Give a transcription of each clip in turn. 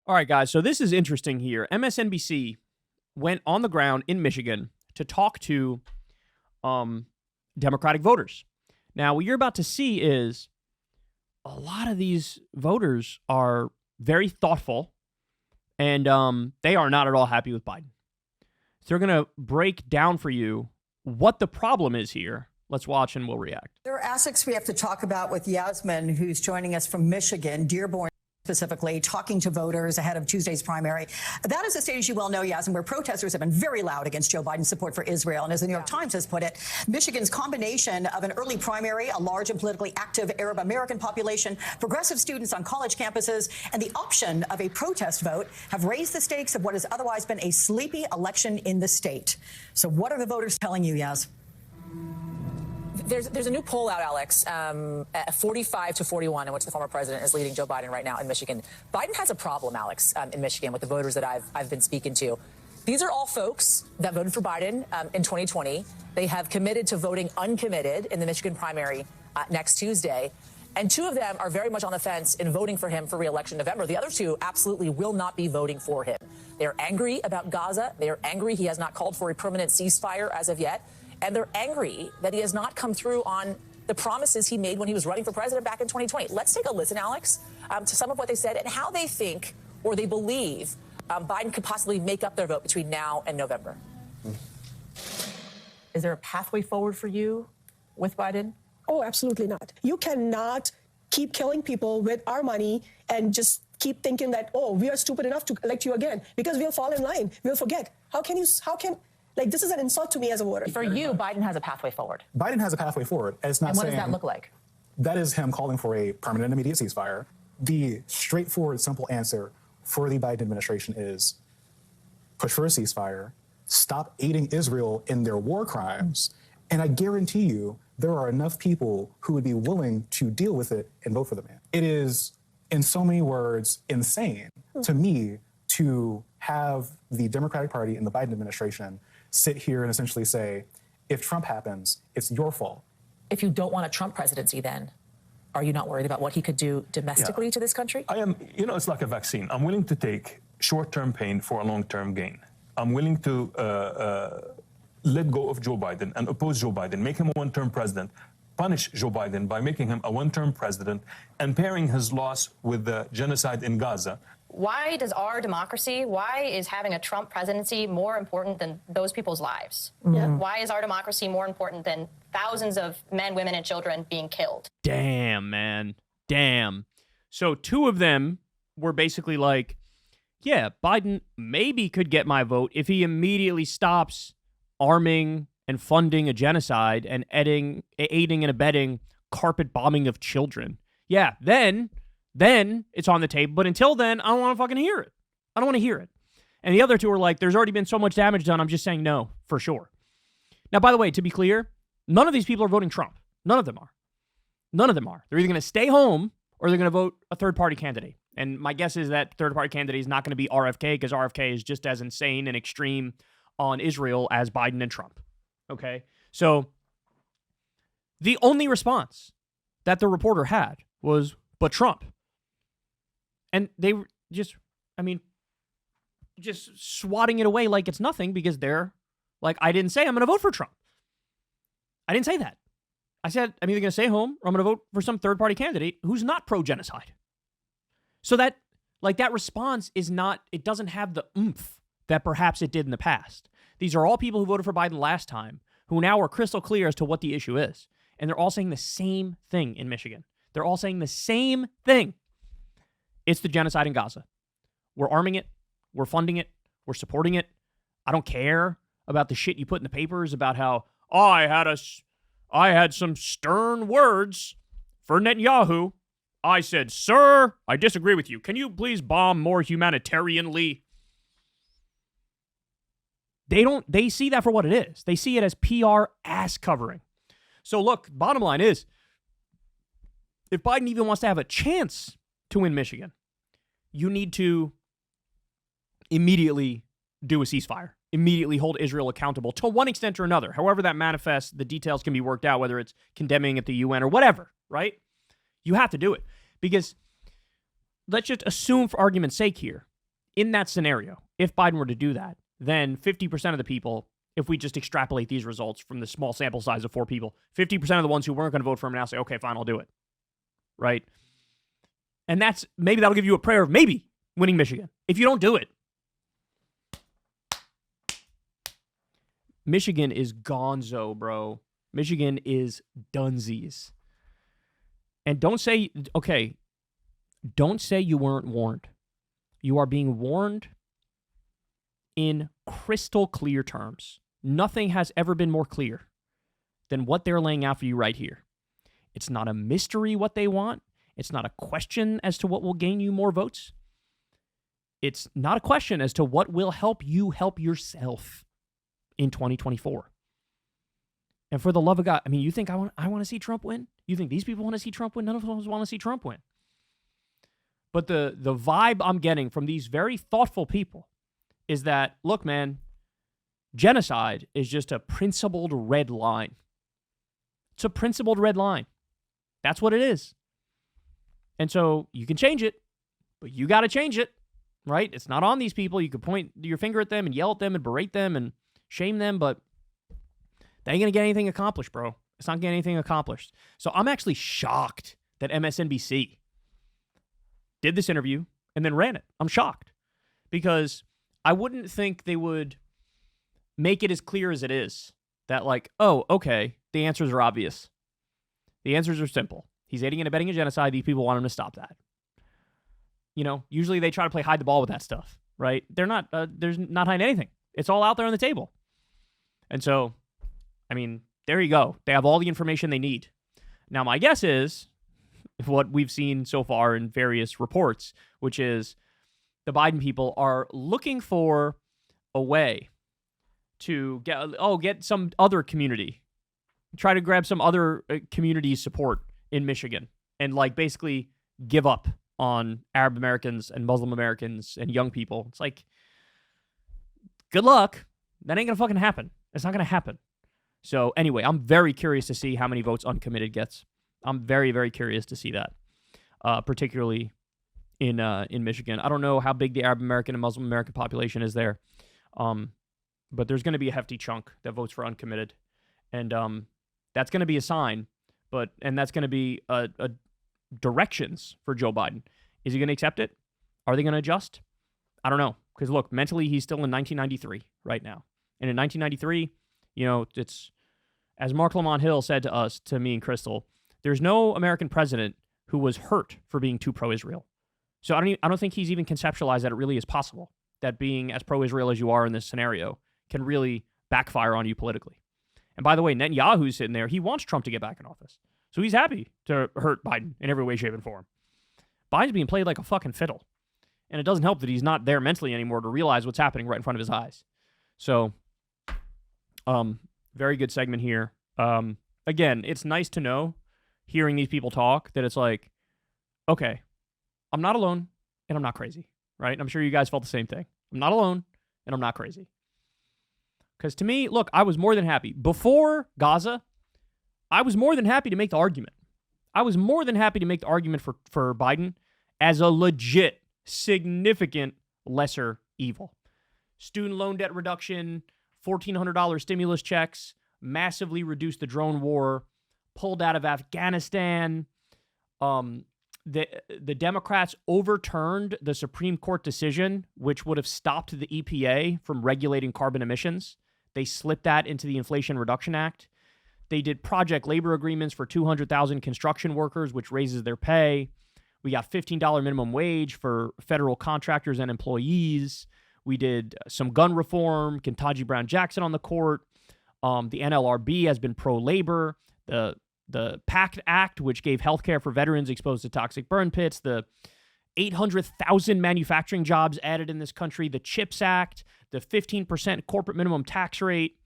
All right, guys. So this is interesting here. MSNBC went on the ground in Michigan to talk to Democratic voters. Now, what you're about to see is a lot of these voters are very thoughtful, and they are not at all happy with Biden. So they're going to break down for you what the problem is here. Let's watch and we'll react. There are aspects we have to talk about with Yasmin, who's joining us from Michigan, Dearborn specifically, talking to voters ahead of Tuesday's primary. That is a state, as you well know, Yasmin, where protesters have been very loud against Joe Biden's support for Israel. And as the New York Times has put it, Michigan's combination of an early primary, a large and politically active Arab American population, progressive students on college campuses, and the option of a protest vote have raised the stakes of what has otherwise been a sleepy election in the state. So what are the voters telling you, Yas? There's a new poll out, Alex, 45 to 41, in which the former president is leading Joe Biden right now in Michigan. Biden has a problem, Alex, in Michigan with the voters that I've been speaking to. These are all folks that voted for Biden in 2020. They have committed to voting uncommitted in the Michigan primary next Tuesday. And two of them are very much on the fence in voting for him for re-election in November. The other two absolutely will not be voting for him. They are angry about Gaza. They are angry he has not called for a permanent ceasefire as of yet. And they're angry that he has not come through on the promises he made when he was running for president back in 2020. Let's take a listen, Alex, to some of what they said and how they think or they believe Biden could possibly make up their vote between now and November. Is there a pathway forward for you with Biden? Oh, absolutely not. You cannot keep killing people with our money and just keep thinking that, oh, we are stupid enough to elect you again because we'll fall in line. We'll forget. Like, this is an insult to me as a voter. For you, Biden has a pathway forward. Biden has a pathway forward. It's not. And what saying, does that look like? That is him calling for a permanent immediate ceasefire. The straightforward, simple answer for the Biden administration is push for a ceasefire, stop aiding Israel in their war crimes, and I guarantee you there are enough people who would be willing to deal with it and vote for the man. It is, in so many words, insane to me to have the Democratic Party and the Biden administration sit here and essentially say, if Trump happens, it's your fault. If you don't want a Trump presidency, then are you not worried about what he could do domestically to this country? I am, it's like a vaccine. I'm willing to take short-term pain for a long-term gain. I'm willing to let go of Joe Biden and oppose Joe Biden, make him a one-term president, punish Joe Biden by making him a one-term president and pairing his loss with the genocide in Gaza. Why does our democracy, why is having a Trump presidency more important than those people's lives? Why is our democracy more important than thousands of men, women, and children being killed? Damn, man. Damn. So two of them were basically like, yeah, Biden maybe could get my vote if he immediately stops arming and funding a genocide and aiding and abetting carpet bombing of children. Yeah, then it's on the table. But until then, I don't want to fucking hear it. I don't want to hear it. And the other two are like, there's already been so much damage done. I'm just saying no, for sure. Now, by the way, to be clear, none of these people are voting Trump. None of them are. None of them are. They're either going to stay home or they're going to vote a third-party candidate. And my guess is that third-party candidate is not going to be RFK because RFK is just as insane and extreme on Israel as Biden and Trump. Okay? So the only response that the reporter had was, but Trump. And they were just swatting it away like it's nothing because they're like, I didn't say I'm going to vote for Trump. I didn't say that. I said I'm either going to stay home or I'm going to vote for some third-party candidate who's not pro-genocide. So that response is not, it doesn't have the oomph that perhaps it did in the past. These are all people who voted for Biden last time who now are crystal clear as to what the issue is. And they're all saying the same thing in Michigan. They're all saying the same thing. It's the genocide in Gaza. We're arming it. We're funding it. We're supporting it. I don't care about the shit you put in the papers about how, I had some stern words for Netanyahu. I said, sir, I disagree with you. Can you please bomb more humanitarianly? They see that for what it is. They see it as PR ass covering. So look, bottom line is, if Biden even wants to have a chance to win Michigan, you need to immediately do a ceasefire, immediately hold Israel accountable to one extent or another. However that manifests, the details can be worked out, whether it's condemning at the UN or whatever, right? You have to do it because let's just assume for argument's sake here in that scenario, if Biden were to do that, then 50% of the people, if we just extrapolate these results from the small sample size of 4 people, 50% of the ones who weren't going to vote for him now say, okay, fine, I'll do it. Right? And maybe that'll give you a prayer of maybe winning Michigan. If you don't do it, Michigan is gonzo, bro. Michigan is dunsies. And don't say you weren't warned. You are being warned in crystal clear terms. Nothing has ever been more clear than what they're laying out for you right here. It's not a mystery what they want. It's not a question as to what will gain you more votes. It's not a question as to what will help you help yourself in 2024. And for the love of God, I mean, you think I want to see Trump win? You think these people want to see Trump win? None of us want to see Trump win. But the vibe I'm getting from these very thoughtful people is that, look, man, genocide is just a principled red line. It's a principled red line. That's what it is. And so you can change it, but you got to change it, right? It's not on these people. You could point your finger at them and yell at them and berate them and shame them, but they ain't going to get anything accomplished, bro. It's not getting anything accomplished. So I'm actually shocked that MSNBC did this interview and then ran it. I'm shocked because I wouldn't think they would make it as clear as it is that, like, oh, okay, the answers are obvious. The answers are simple. He's aiding and abetting a genocide. These people want him to stop that. You know, usually they try to play hide the ball with that stuff, right? They're not hiding anything. It's all out there on the table. And so, I mean, there you go. They have all the information they need. Now, my guess is what we've seen so far in various reports, which is the Biden people are looking for a way to get some other community, try to grab some other community support in Michigan and like basically give up on Arab Americans and Muslim Americans and young people. It's like, good luck. That ain't going to fucking happen. It's not going to happen. So anyway, I'm very curious to see how many votes uncommitted gets. I'm very, very curious to see that, particularly in Michigan. I don't know how big the Arab American and Muslim American population is there, but there's going to be a hefty chunk that votes for uncommitted, and that's going to be a sign. And that's going to be a directions for Joe Biden. Is he going to accept it? Are they going to adjust? I don't know. Because look, mentally, he's still in 1993 right now. And in 1993, you know, it's, as Mark Lamont Hill said to me and Crystal, there's no American president who was hurt for being too pro-Israel. So I don't think he's even conceptualized that it really is possible that being as pro-Israel as you are in this scenario can really backfire on you politically. And by the way, Netanyahu's sitting there. He wants Trump to get back in office. So he's happy to hurt Biden in every way, shape, and form. Biden's being played like a fucking fiddle. And it doesn't help that he's not there mentally anymore to realize what's happening right in front of his eyes. So, very good segment here. Again, it's nice to know, hearing these people talk, that it's like, okay, I'm not alone and I'm not crazy, right? I'm sure you guys felt the same thing. I'm not alone and I'm not crazy. Because to me, look, I was more than happy. Before Gaza, I was more than happy to make the argument. I was more than happy to make the argument for Biden as a legit, significant lesser evil. Student loan debt reduction, $1,400 stimulus checks, massively reduced the drone war, pulled out of Afghanistan. The Democrats overturned the Supreme Court decision, which would have stopped the EPA from regulating carbon emissions. They slipped that into the Inflation Reduction Act. They did project labor agreements for 200,000 construction workers, which raises their pay. We got $15 minimum wage for federal contractors and employees. We did some gun reform, Ketanji Brown Jackson on the court. The NLRB has been pro-labor. The PACT Act, which gave health care for veterans exposed to toxic burn pits. The 800,000 manufacturing jobs added in this country. The CHIPS Act, the 15% corporate minimum tax rate.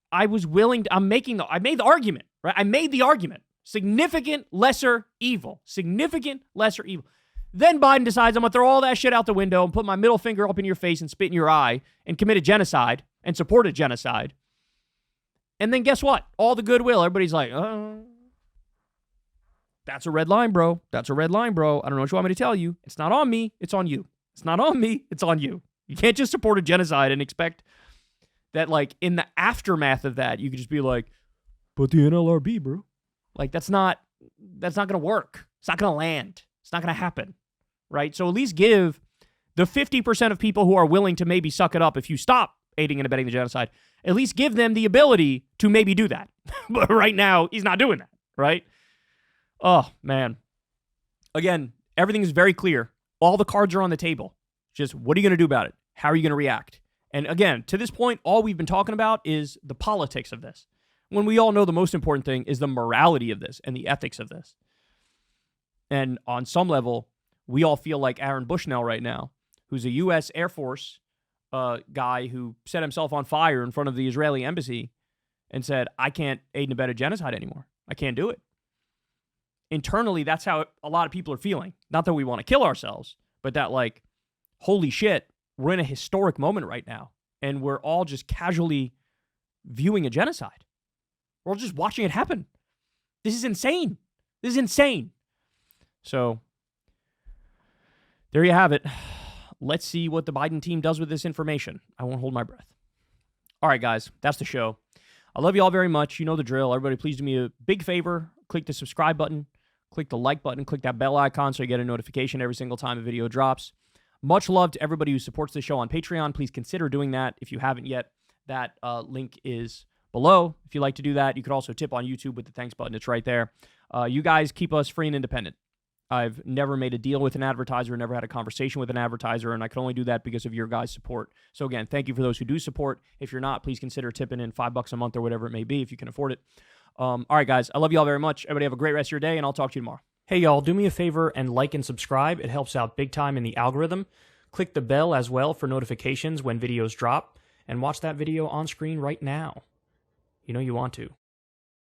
I was willing to, I made the argument, right? I made the argument. Significant lesser evil. Significant lesser evil. Then Biden decides I'm going to throw all that shit out the window and put my middle finger up in your face and spit in your eye and commit a genocide and support a genocide. And then guess what? All the goodwill, everybody's like, that's a red line, bro. That's a red line, bro. I don't know what you want me to tell you. It's not on me. It's on you. It's not on me. It's on you. You can't just support a genocide and expect that, like, in the aftermath of that, you could just be like, but the NLRB, bro. Like, that's not going to work. It's not going to land. It's not going to happen, right? So at least give the 50% of people who are willing to maybe suck it up if you stop aiding and abetting the genocide, at least give them the ability to maybe do that. But right now, he's not doing that, right? Oh, man. Again, everything is very clear. All the cards are on the table. Just what are you going to do about it? How are you going to react? And again, to this point, all we've been talking about is the politics of this, when we all know the most important thing is the morality of this and the ethics of this. And on some level, we all feel like Aaron Bushnell right now, who's a U.S. Air Force guy who set himself on fire in front of the Israeli embassy and said, I can't aid and abet a genocide anymore. I can't do it. Internally, that's how a lot of people are feeling. Not that we want to kill ourselves, but that, like, holy shit, we're in a historic moment right now, and we're all just casually viewing a genocide. We're all just watching it happen. This is insane. This is insane. So, there you have it. Let's see what the Biden team does with this information. I won't hold my breath. All right, guys, that's the show. I love you all very much. You know the drill. Everybody, please do me a big favor. Click the subscribe button. Click the like button. Click that bell icon so you get a notification every single time a video drops. Much love to everybody who supports the show on Patreon. Please consider doing that if you haven't yet. That link is below. If you'd like to do that, you could also tip on YouTube with the thanks button. It's right there. You guys keep us free and independent. I've never made a deal with an advertiser, never had a conversation with an advertiser, and I can only do that because of your guys' support. So again, thank you for those who do support. If you're not, please consider tipping in $5 a month or whatever it may be if you can afford it. All right, guys, I love you all very much. Everybody have a great rest of your day, and I'll talk to you tomorrow. Hey, y'all, do me a favor and like and subscribe. It helps out big time in the algorithm. Click the bell as well for notifications when videos drop, and watch that video on screen right now. You know you want to.